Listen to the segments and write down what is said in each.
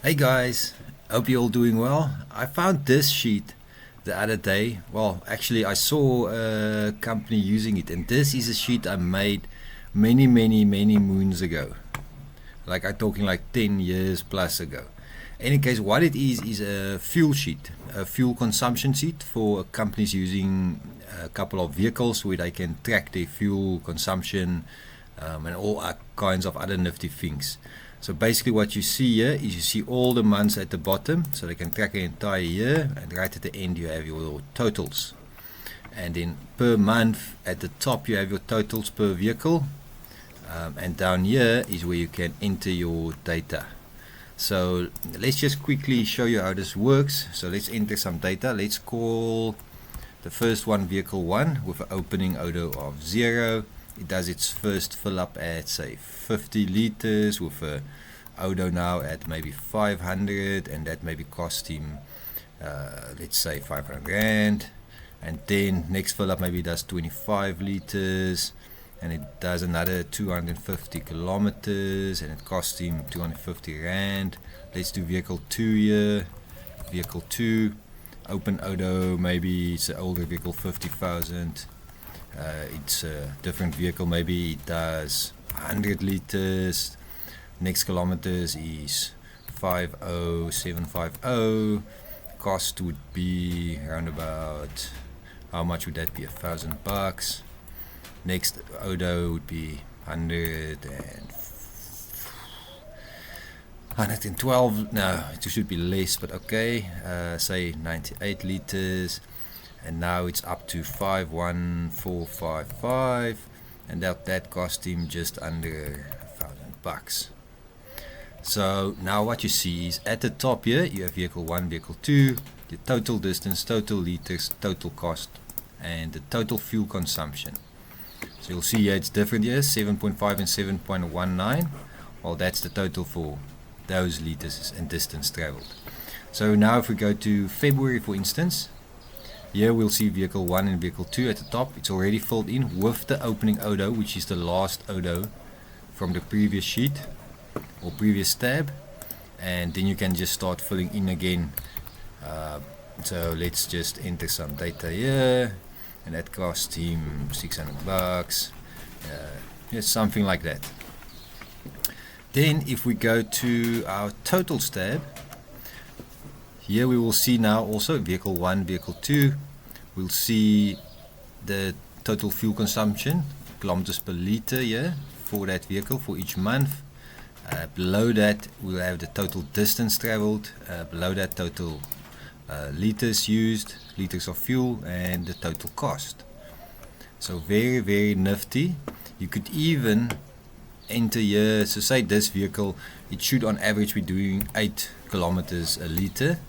Hey guys, hope you're all doing well. I found this sheet the other day. Well, actually I saw a company using it, and this is a sheet I made many moons ago. Like I'm talking like 10 years plus ago. Any case, what it is a fuel sheet, a fuel consumption sheet for companies using a couple of vehicles where they can track their fuel consumption and all kinds of other nifty things. So basically what you see here is you see all the months at the bottom, so they can track the entire year, and right at the end you have your totals. And then per month at the top you have your totals per vehicle, and down here is where you can enter your data. So let's just quickly show you how this works. So let's enter some data. Let's call the first one vehicle 1 with an opening odo of 0. It does its first fill up at say 50 liters with a odo now at maybe 500, and that maybe cost him let's say 500 rand. And then next fill up maybe does 25 liters, and it does another 250 kilometers, and it costs him 250 rand. Let's do vehicle 2 here. Vehicle 2 open odo, maybe it's an older vehicle, 50,000. It's a different vehicle, maybe it does 100 liters. Next kilometers is 50750. Cost would be around about, how much would that be, $1,000. Next odo would be 112. No, it should be less, but okay, say 98 liters. And now it's up to 51455, and that cost him just under $1,000. So now what you see is at the top here you have vehicle 1, vehicle 2, the total distance, total liters, total cost, and the total fuel consumption. So you'll see here it's different here, 7.5 and 7.19. Well, that's the total for those liters and distance traveled. So now if we go to February, for instance, here we'll see vehicle 1 and vehicle 2 at the top. It's already filled in with the opening odo, which is the last odo from the previous sheet or previous tab, and then you can just start filling in again. So let's just enter some data here, and that cost him $600, just something like that. Then if we go to our totals tab, here we will see now also vehicle 1, vehicle 2. We'll see the total fuel consumption, kilometers per liter here for that vehicle for each month. Below that we'll have the total distance traveled. Below that total liters used, liters of fuel, and the total cost. So very nifty. You could even enter here, so say this vehicle, it should on average be doing 8 kilometers a liter.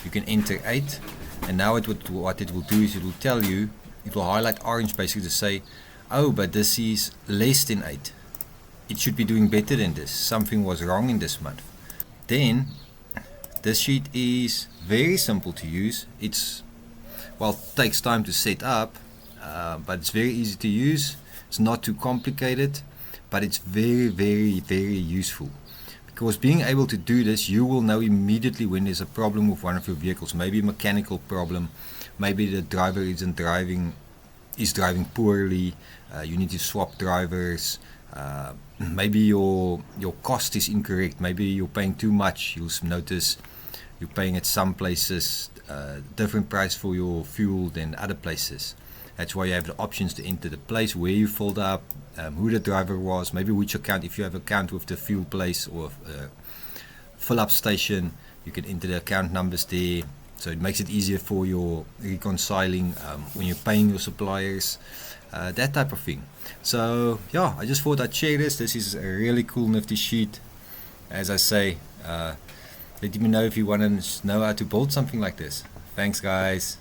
You can enter 8, and now what it will do is it will tell you, it will highlight orange basically to say, oh, but this is less than 8. It should be doing better than this. Something was wrong in this month. Then this sheet is very simple to use. It's, well, takes time to set up, but it's very easy to use. It's not too complicated, but it's very useful. Because being able to do this, you will know immediately when there's a problem with one of your vehicles. Maybe a mechanical problem, maybe the driver is driving poorly, you need to swap drivers, maybe your cost is incorrect, maybe you're paying too much. You'll notice you're paying at some places different price for your fuel than other places. That's why you have the options to enter the place where you filled up, who the driver was, maybe which account. If you have an account with the fuel place or fill up station, you can enter the account numbers there. So it makes it easier for your reconciling when you're paying your suppliers, that type of thing. So yeah, I just thought I'd share this. This is a really cool nifty sheet. As I say, let me know if you want to know how to build something like this. Thanks guys.